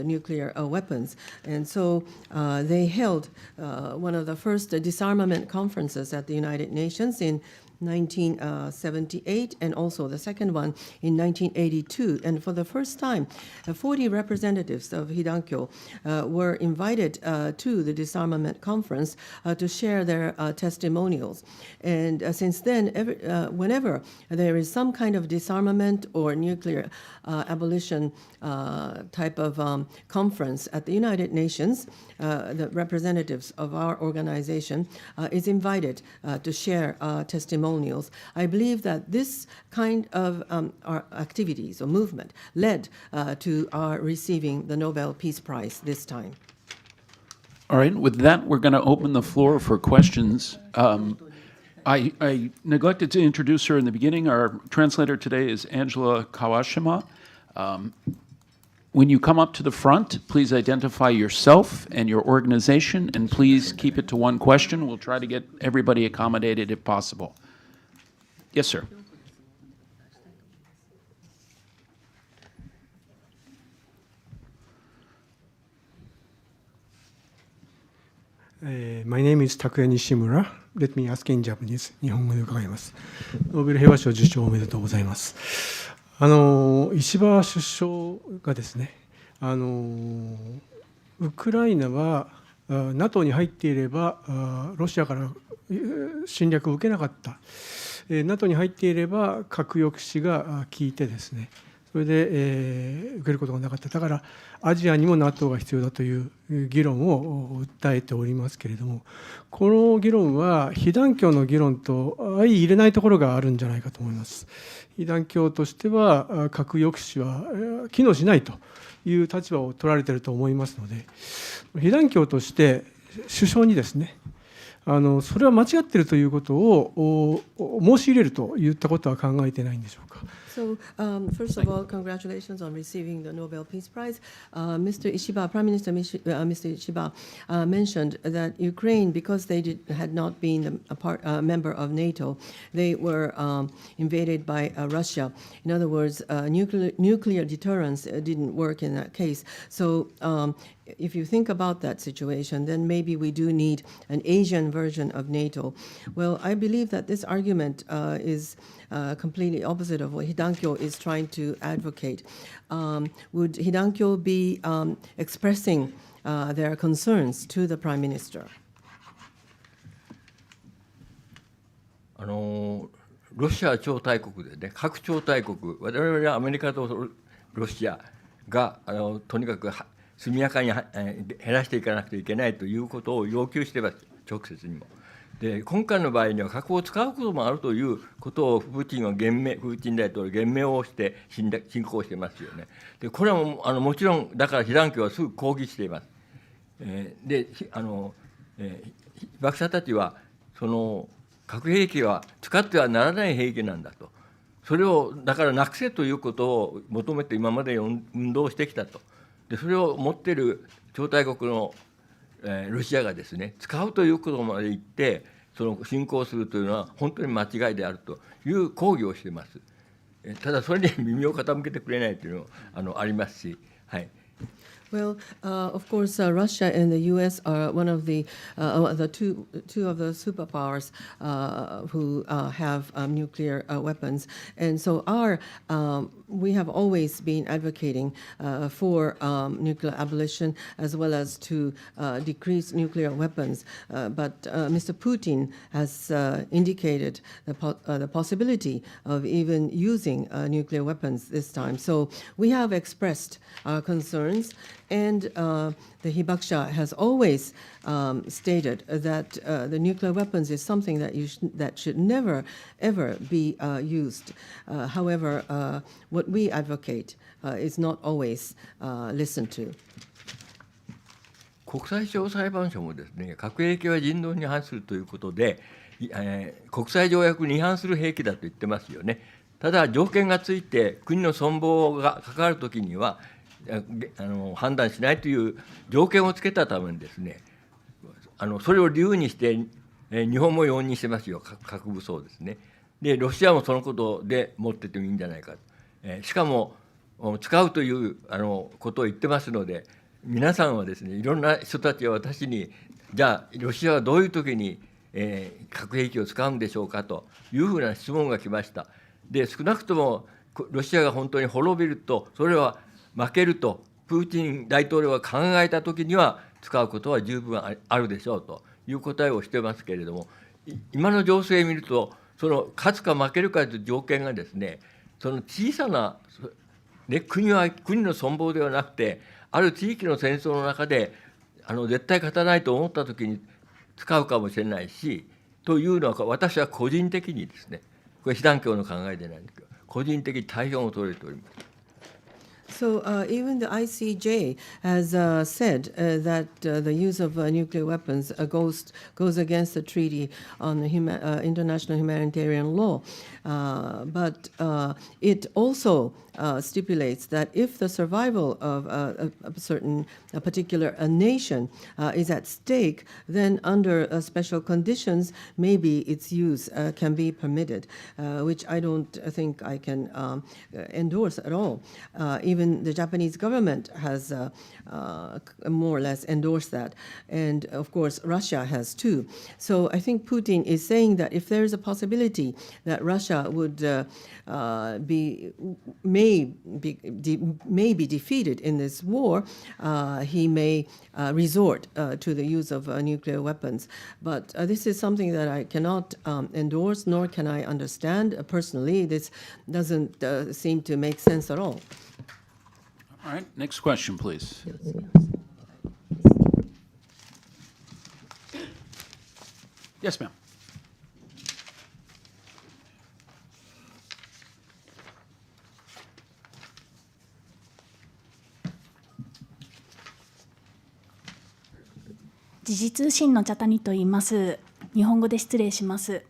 nuclear weapons. And so they held one of the first disarmament conferences at the United Nations in 1978, and also the second one in 1982. And for the first time, 40 representatives of Hidankyo were invited to the disarmament conference to share their testimonials. And since then, whenever there is some kind of disarmament or nuclear abolition type of conference at the United Nations, the representatives of our organization is invited to share testimonials. I believe that this kind of our activities or movement led to our receiving the Nobel Peace Prize this time. All right, with that, we're going to open the floor for questions. I neglected to introduce her in the beginning. Our translator today is Angela Kawashima. When you come up to the front, please identify yourself and your organization, and please keep it to one question. We'll try to get everybody accommodated if possible. Yes, sir. My name is Takuya Nishimura. Let me ask in Japanese. 日本語で伺います。ノーベル平和賞受賞おめでとうございます。石破首相がですね、ウクライナは NATO に入っていればロシアから侵略を受けなかった。NATO に入っていれば核抑止が効いてですね、それで、受けることがなかった。だからアジアにも NATO が必要だという議論を訴えておりますけれども、この議論は被団協の議論と相入れないところがあるんじゃないかと思います。被団協としては核抑止は機能しないという立場を取られていると思いますので、被団協として首相にですね、それは間違っているということを申し入れるといったことは考えていないんでしょうか。So, first of all, congratulations on receiving the Nobel Peace Prize. Mr. Ishiba, Prime Minister Mr. Ishiba mentioned that Ukraine, because they had not been a member of NATO, they were invaded by Russia. In other words, nuclear deterrence didn't work in that case. So, if you think about that situation, then maybe we do need an Asian version of NATO. Well, I believe that this argument is completely opposite of what Hidankyo is trying to advocate. Would Hidankyo be expressing their concerns to the Prime Minister? ロシアは超大国でね、核超大国、我々はアメリカとロシアがとにかく速やかに減らしていかなくてはいけないということを要求しています、直接にも。で、今回の場合には核を使うこともあるということをプーチン大統領は言明をして進行していますよね。で、これはもちろんだから被団協はすぐ抗議しています。で、被爆者たちはその核兵器は使ってはならない兵器なんだと、それをだからなくせということを求めて今まで運動してきたと。で、それを持っている超大国のロシアがですね、使うということまで言ってその侵攻するというのは本当に間違いであるという抗議をしています。ただそれに耳を傾けてくれないというのもありますし、はい。Well, of course, Russia and the U.S. are one of the two of the superpowers who have nuclear weapons, and so we have always been advocating for nuclear abolition as well as to decrease nuclear weapons. But Mr. Putin has indicated the possibility of even using nuclear weapons this time. So we have expressed our concerns. And the Hibakusha has always stated that the nuclear weapons is something that should never, ever be used. However, what we advocate is not always listened to. 国際司法裁判所もですね、核兵器は人道に反するということで、国際条約に違反する兵器だと言ってますよね。ただ条件がついて国の存亡が関わるときには判断しないという条件をつけたためにですね、それを理由にして日本も容認してますよ、核武装ですね。でロシアもそのことで持っててもいいんじゃないか、しかも使うということを言ってますので、皆さんはですね、いろんな人たちは私にじゃあロシアはどういう時に核兵器を使うんでしょうかというふうな質問が来ました。で少なくともロシアが本当に滅びると、それは負けるとプーチン大統領が考えたときには使うことは十分あるでしょうという答えをしてますけれども、今の情勢を見ると、その勝つか負けるかという条件がですね、その小さな、ね、国の存亡ではなくて、ある地域の戦争の中で絶対勝たないと思ったときに使うかもしれないし、というのは私は個人的にですね、これ被団協の考えでないんですけど、個人的に対応を取れております。So even the ICJ has said that the use of nuclear weapons goes against the Treaty on International Humanitarian Law. But it also stipulates that if the survival of a particular nation is at stake, then under special conditions, maybe its use can be permitted, which I don't think I can endorse at all. Even the Japanese government has more or less endorsed that. And of course, Russia has too. So I think Putin is saying that if there is a possibility that Russia would may be defeated in this war, he may resort to the use of nuclear weapons. But this is something that I cannot endorse, nor can I understand. Personally, this doesn't seem to make sense at all. All right, next question, please. Yes, ma'am.「時事通信の茶谷と言います。日本語で失礼します。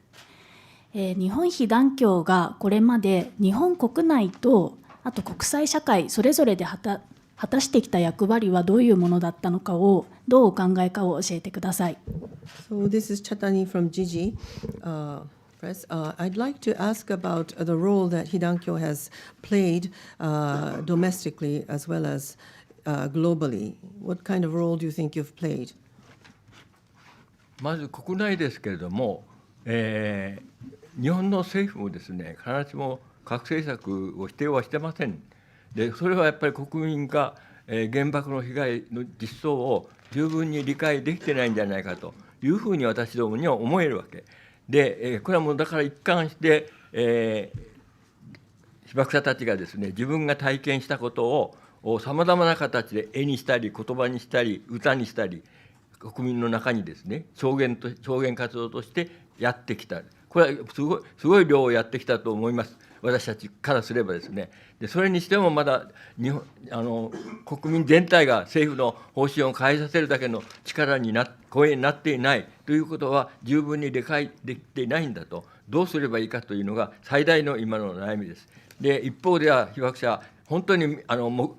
日本被団協がこれまで日本国内とあと国際社会それぞれで果たしてきた役割はどういうものだったのかをどうお考えかを教えてください。So this is Chatani from Jiji Press. I'd like to ask about the role that Hidankyo has played domestically as well as globally. What kind of role do you think you've played? まず国内ですけれども、日本の政府もですね、必ずしも核政策を否定はしてません。でそれはやっぱり国民が、原爆の被害の実相を十分に理解できてないんじゃないかというふうに私どもには思えるわけで、これはもうだから一貫して、被爆者たちがですね、自分が体験したことをさまざまな形で絵にしたり言葉にしたり歌にしたり国民の中にですね証言活動としてやってきた。これはすごい量をやってきたと思います。私たちからすればですね。でそれにしてもまだ国民全体が政府の方針を変えさせるだけの声になっていないということは十分に理解できていないんだと、どうすればいいかというのが最大の今の悩みです。で一方では被爆者、本当に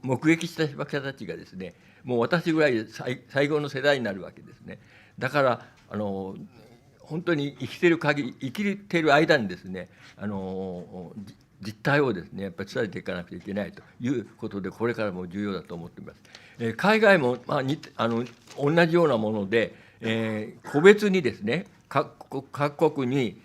目撃した被爆者たちがですね、もう私ぐらいで最後の世代になるわけですね。だから本当に生きている間にですね、実態をですねやっぱり伝えていかなくちゃいけないということで、これからも重要だと思っています。海外も、同じようなもので、個別にですね各国に、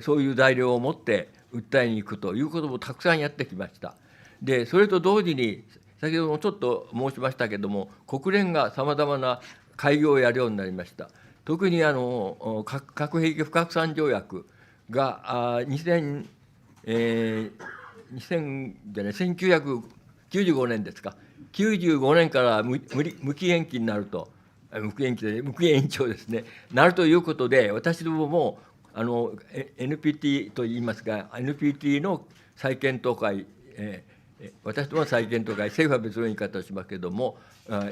そういう材料を持って訴えに行くということもたくさんやってきました。でそれと同時に先ほどもちょっと申しましたけれども、国連がさまざまな会議をやるようになりました。特に核兵器不拡散条約が1995年ですか、95年から無期延期になると、無期延長ですね、なるということで、私どももNPT といいますが、NPT の再検討会、私どもは再検討会、政府は別の言い方をしますけれども、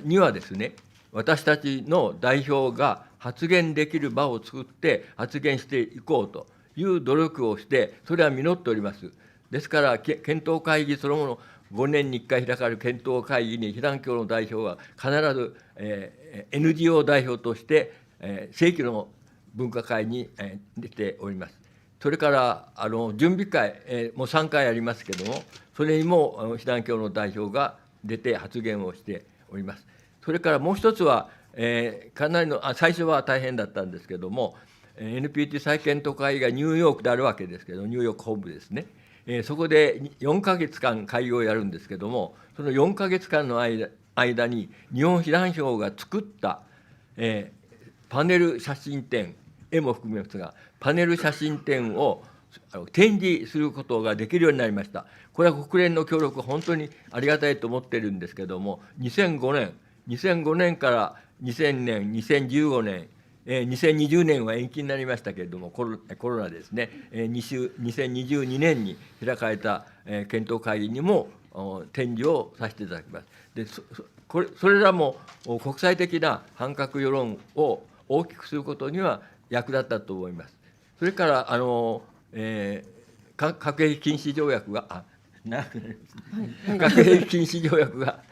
にはですね、私たちの代表が発言できる場を作って発言していこうという努力をして、それは実っております。ですから検討会議そのもの、5年に1回開かれる検討会議に被団協の代表は必ず、NGO 代表として、正規の分科会に、出ております。それから準備会、もう3回ありますけれども、それにも被団協の代表が出て発言をしております。それからもう一つは、かなりの最初は大変だったんですけれども、NPT 再検討会議がニューヨークであるわけですけど、ニューヨーク本部ですね、そこで4か月間会議をやるんですけれども、その4か月間の間に日本被団協が作った、パネル写真展、絵も含めますが、パネル写真展を展示することができるようになりました。これは国連の協力、本当にありがたいと思っているんですけれども、2005年から2000年、2015年、2020年は延期になりましたけれども、コロナですね、2022年に開かれた検討会議にも展示をさせていただきます。でそれらも国際的な反核世論を大きくすることには役立ったと思います。それから核兵器禁止条約が核兵器禁止条約が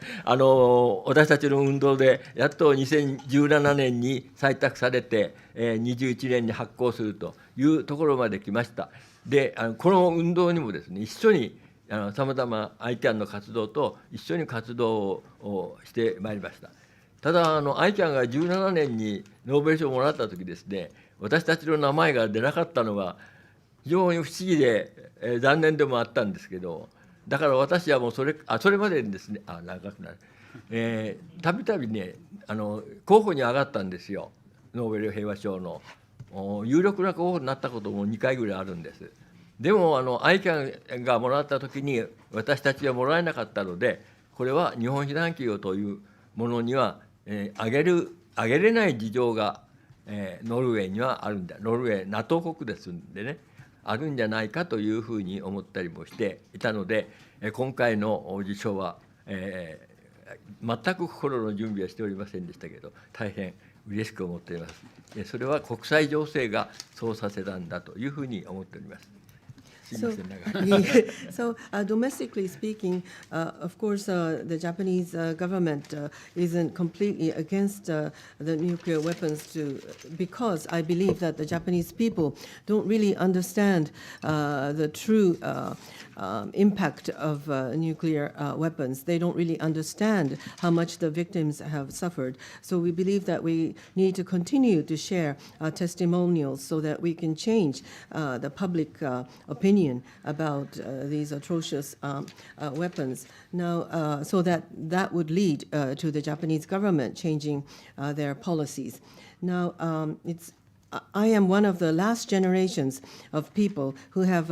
私たちの運動でやっと2017年に採択されて、21年に発効するというところまで来ました。でこの運動にもですね、一緒にさまざま ICAN の活動と一緒に活動をしてまいりました。ただICAN が17年にノーベル賞をもらった時ですね、私たちの名前が出なかったのは非常に不思議で、残念でもあったんですけど、だから私はもうそれまでにですね、長くなる、たびたびね候補に上がったんですよ、ノーベル平和賞の有力な候補になったことも2回ぐらいあるんです。でもICAN がもらった時に私たちはもらえなかったので、これは日本被団協というものには、あげれない事情が、ノルウェーにはあるんだ、ノルウェー NATO 国ですんでね、あるんじゃないかというふうに思ったりもしていたので、今回の受賞は、全く心の準備はしておりませんでしたけど、大変嬉しく思っております。それは国際情勢がそうさせたんだというふうに思っております。So domestically speaking, of course, the Japanese government isn't completely against the nuclear weapons because I believe that the Japanese people don't really understand the true impact of nuclear weapons. They don't really understand how much the victims have suffered. So we believe that we need to continue to share testimonials so that we can change the public opinion about these atrocious weapons. Now, so that would lead to the Japanese government changing their policies. Now, I am one of the last generations of people who have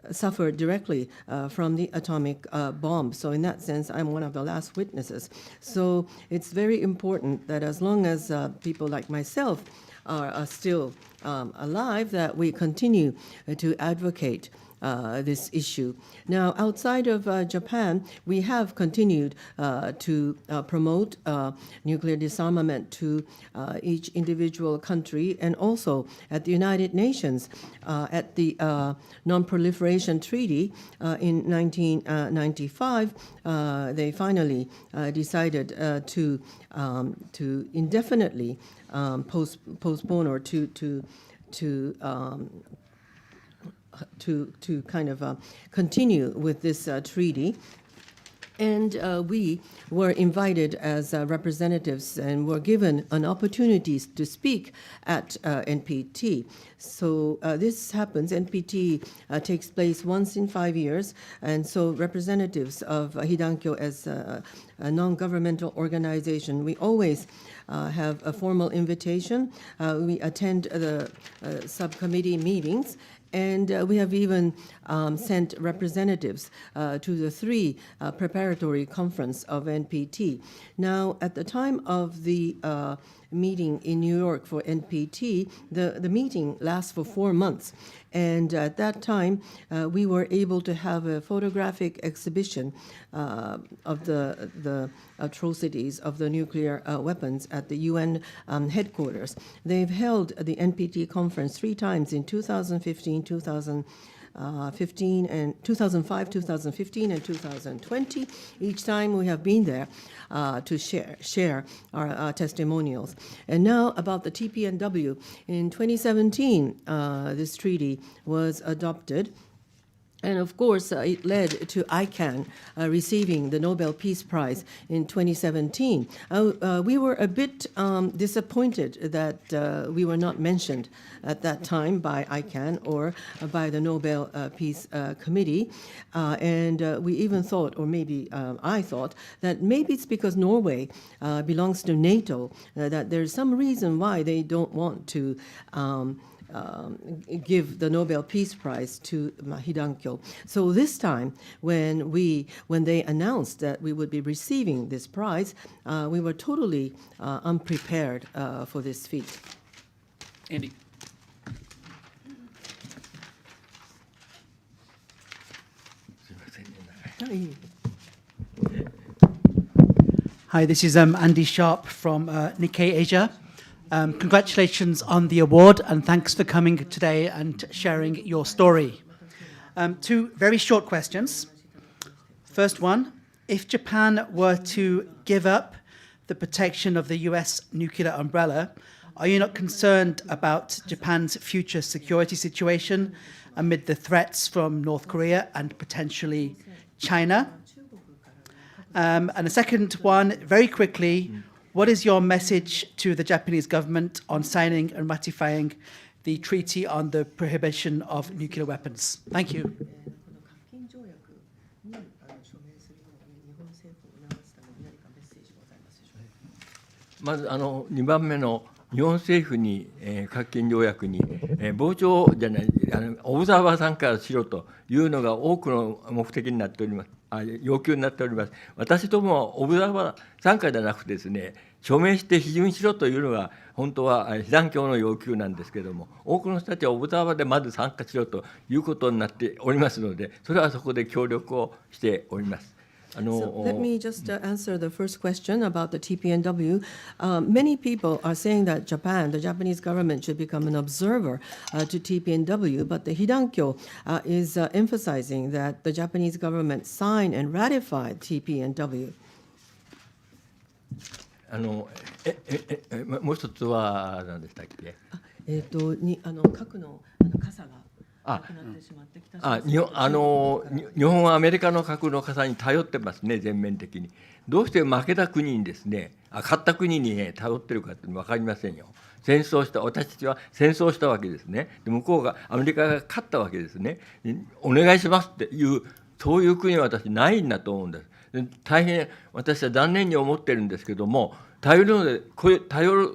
suffered directly from the atomic bomb. So in that sense, I'm one of the last witnesses. So it's very important that as long as people like myself are still alive, that we continue to advocate this issue. Now, outside of Japan, we have continued to promote nuclear disarmament to each individual country, and also at the United Nations, at the Non-Proliferation Treaty in 1995, they finally decided to indefinitely postpone or to kind of continue with this treaty. And we were invited as representatives and were given an opportunity to speak at NPT. So this happens, NPT takes place once in 5 years, and so representatives of Hidankyo as a non-governmental organization, we always have a formal invitation. We attend the subcommittee meetings, and we have even sent representatives to the 3 preparatory conference of NPT. Now, at the time of the meeting in New York for NPT, the meeting lasts for 4 months. And at that time, we were able to have a photographic exhibition of the atrocities of the nuclear weapons at the UN headquarters. They've held the NPT conference 3 times in 2015, 2016, 2005, 2015, and 2020. Each time we have been there to share our testimonials. And now about the TPNW. In 2017, this treaty was adopted. And of course, it led to ICANN receiving the Nobel Peace Prize in 2017. We were a bit disappointed that we were not mentioned at that time by ICANN or by the Nobel Peace Committee. And we even thought, or maybe I thought, that maybe it's because Norway belongs to NATO, that there's some reason why they don't want to give the Nobel Peace Prize to Hidankyo. So this time, when they announced that we would be receiving this prize, we were totally unprepared for this feat. Andy. Hi, this is Andy Sharp from Nikkei Asia. Congratulations on the award and thanks for coming today and sharing your story. Two very short questions. First one, if Japan were to give up the protection of the US nuclear umbrella, are you not concerned about Japan's future security situation amid the threats from North Korea and potentially China? And the second one, very quickly, what is your message to the Japanese government on signing and ratifying the Treaty on the Prohibition of Nuclear Weapons? Thank you. まず2番目の日本政府に、核禁条約に、傍聴じゃないオブザーバー参加しろというのが多くの目的になっております。要求になっております。私どもはオブザーバー参加じゃなくてですね、署名して批准しろというのが本当は被団協の要求なんですけれども、多くの人たちはオブザーバーでまず参加しろということになっておりますので、それはそこで協力をしております。So let me just answer the first question about the TPNW. Many people are saying that Japan, the Japanese government, should become an observer to TPNW, but the Hidankyo is emphasizing that the Japanese government sign and ratify TPNW. もう一つは何でしたっけ？核の傘が。日本はアメリカの核の傘に頼ってますね、全面的に。どうして負けた国にですね、勝った国に、ね、頼ってるかって分かりませんよ。私たちは戦争したわけですね。で向こうが、アメリカが勝ったわけですね。お願いしますっていう、そういう国は私ないんだと思うんです。大変私は残念に思ってるんですけども、頼る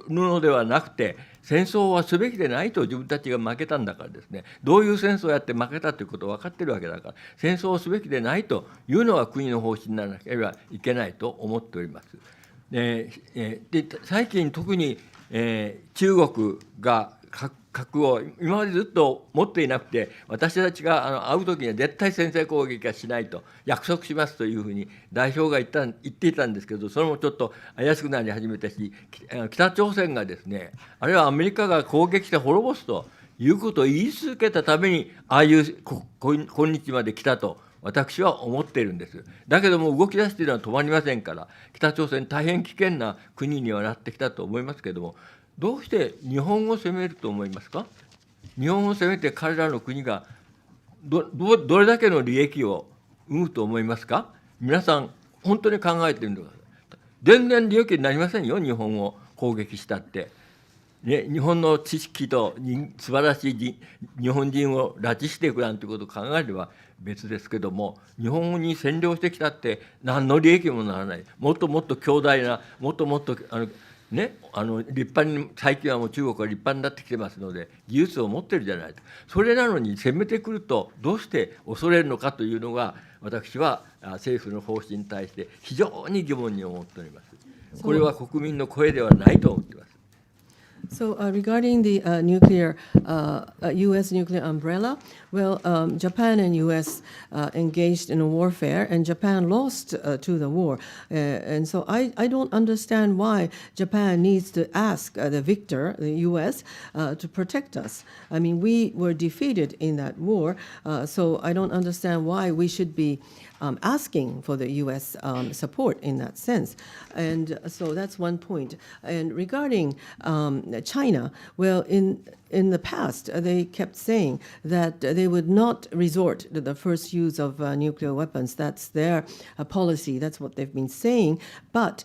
のではなくて、戦争はすべきでないと自分たちが負けたんだからですね、どういう戦争をやって負けたということを分かってるわけだから、戦争をすべきでないというのが国の方針にならなければいけないと思っております。で最近特に、中国が核を今までずっと持っていなくて、私たちが会うときには絶対先制攻撃はしないと約束しますというふうに代表が言っていたんですけど、それもちょっと怪しくなり始めたし、北朝鮮がですね、あるいはアメリカが攻撃して滅ぼすということを言い続けたために、ああいう今日まで来たと私は思っているんです。だけども動き出しているのは止まりませんから、北朝鮮大変危険な国にはなってきたと思いますけれども、どうして日本を攻めると思いますか？日本を攻めて彼らの国がどれだけの利益を生むと思いますか？皆さん本当に考えてみてください。全然利益になりませんよ、日本を攻撃したって。ね、日本の知識と素晴らしい日本人を拉致していくなんてことを考えれば別ですけども、日本に占領してきたって何の利益もならない。もっともっと強大な、もっともっとね、立派に、最近はもう中国は立派になってきてますので、技術を持ってるじゃないと。それなのに攻めてくると、どうして恐れるのかというのが、私は政府の方針に対して非常に疑問に思っております。これは国民の声ではないと思っています。So regarding the U.S. nuclear umbrella, well, Japan and U.S. Engaged in a warfare, and Japan lost to the war. And so I don't understand why Japan needs to ask the victor, the U.S., to protect us. I mean, we were defeated in that war, so I don't understand why we should be asking for the U.S. Support in that sense. And so that's one point. And regarding China, well, in the past, they kept saying that they would not resort to the first use of nuclear weapons. That's their policy. That's what they've been saying. But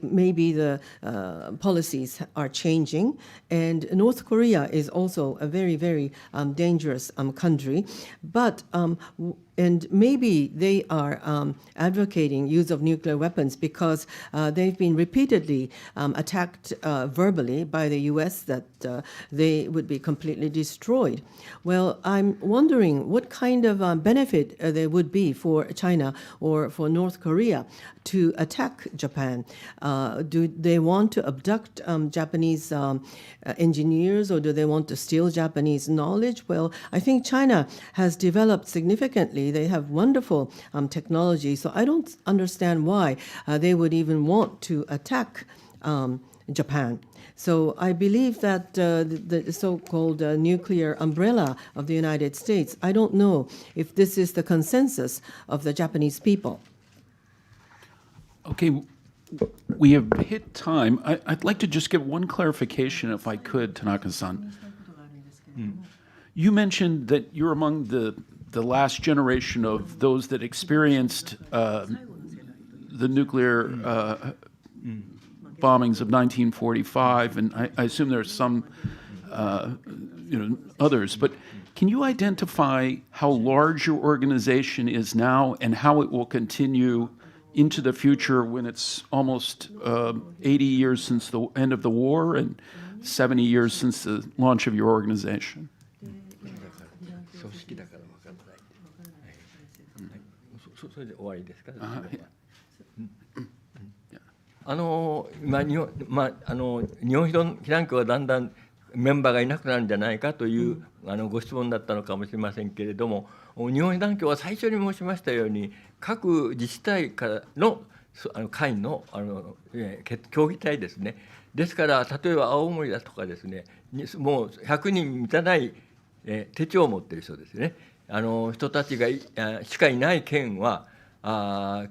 maybe the policies are changing. And North Korea is also a very, very dangerous country. But and maybe they are advocating use of nuclear weapons because they've been repeatedly attacked verbally by the U.S. that they would be completely destroyed. Well, I'm wondering what kind of benefit there would be for China or for North Korea to attack Japan. Do they want to abduct Japanese engineers, or do they want to steal Japanese knowledge? Well, I think China has developed significantly. They have wonderful technology, so I don't understand why they would even want to attack Japan. So I believe that the so-called nuclear umbrella of the United States, I don't know if this is the consensus of the Japanese people. Okay, we have hit time. I'd like to just get one clarification, if I could, Tanaka-san. You mentioned that you're among the last generation of those that experienced the nuclear bombings of 1945, and I assume there's some others. But can you identify how large your organization is now and how it will continue into the future when it's almost 80 years since the end of the war and 70 years since the launch of your organization? 組織だから分からない。それで終わりですか。今日本被団協はだんだんメンバーがいなくなるんじゃないかというご質問だったのかもしれませんけれども、日本被団協は最初に申しましたように各自治体からの会の協議体ですね。ですから例えば青森だとかですね、もう100人満たない手帳を持っている人ですね。人たちがしかいない県は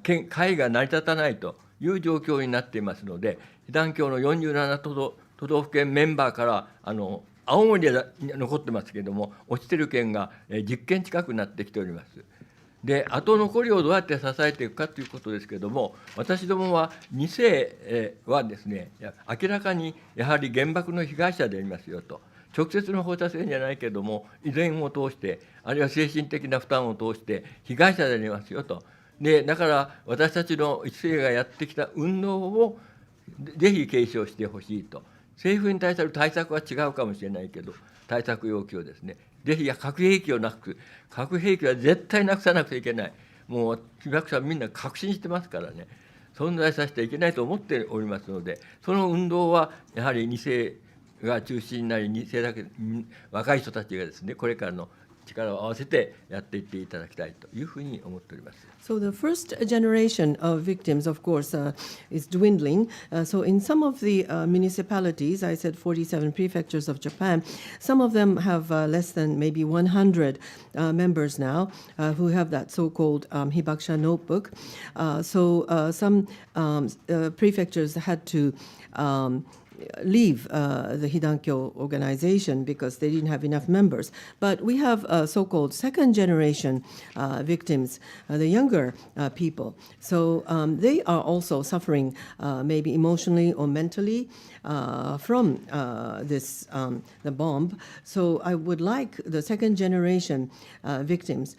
会が成り立たないという状況になっていますので、被団協の47都道府県メンバーから青森で残ってますけれども、落ちてる県が10県近くなってきております。で、後残りをどうやって支えていくかということですけれども、私どもは2世はですね、明らかにやはり原爆の被害者でありますよと。直接の放射線じゃないけれども、遺伝を通して、あるいは精神的な負担を通して被害者でありますよと。で、だから私たちの一世がやってきた運動をぜひ継承してほしいと。政府に対する対策は違うかもしれないけど、対策要求をですね、ぜひ核兵器をなくす。核兵器は絶対なくさなくちゃいけない。もう被爆者はみんな確信してますからね、存在させてはいけないと思っておりますので、その運動はやはり2世が中心になり、2世だけ若い人たちがですね、これからの力を合わせてやっていっていただきたいというふうに思っております。So the first generation of victims, of course, is dwindling. So in some of the municipalities, I said 47 prefectures of Japan, some of them have less than maybe 100 members now who have that so-called Hibakusha notebook. So some prefectures had to leave the Hidankyo organization because they didn't have enough members. But we have so-called second generation victims, the younger people. So they are also suffering maybe emotionally or mentally from this the bomb. So I would like the second generation victims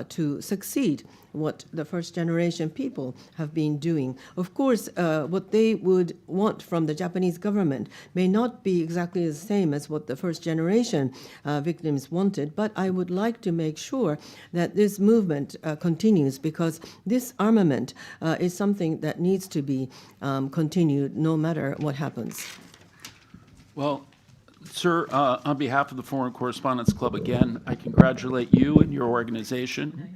to succeed what the first generation people have been doing. Of course, what they would want from the Japanese government may not be exactly the same as what the first generation victims wanted, but I would like to make sure that this movement continues, because this armament is something that needs to be continued no matter what happens. Well, sir, on behalf of the Foreign Correspondents Club, again, I congratulate you and your organization.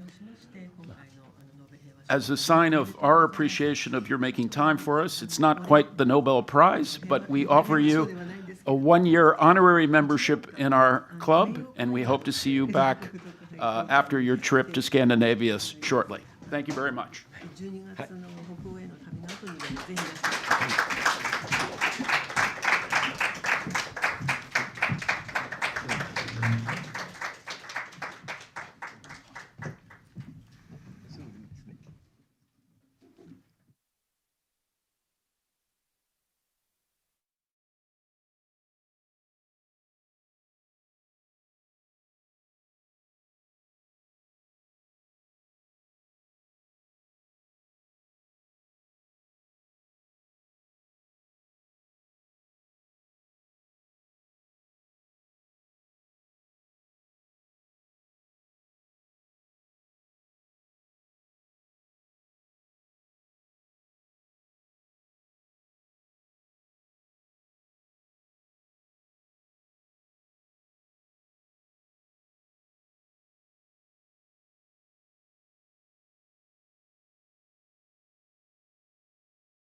As a sign of our appreciation of your making time for us, it's not quite the Nobel Prize, but we offer you a one-year honorary membership in our club, and we hope to see you back after your trip to Scandinavia shortly. Thank you very much. 12月の北欧への旅の後にぜひいらっしゃい。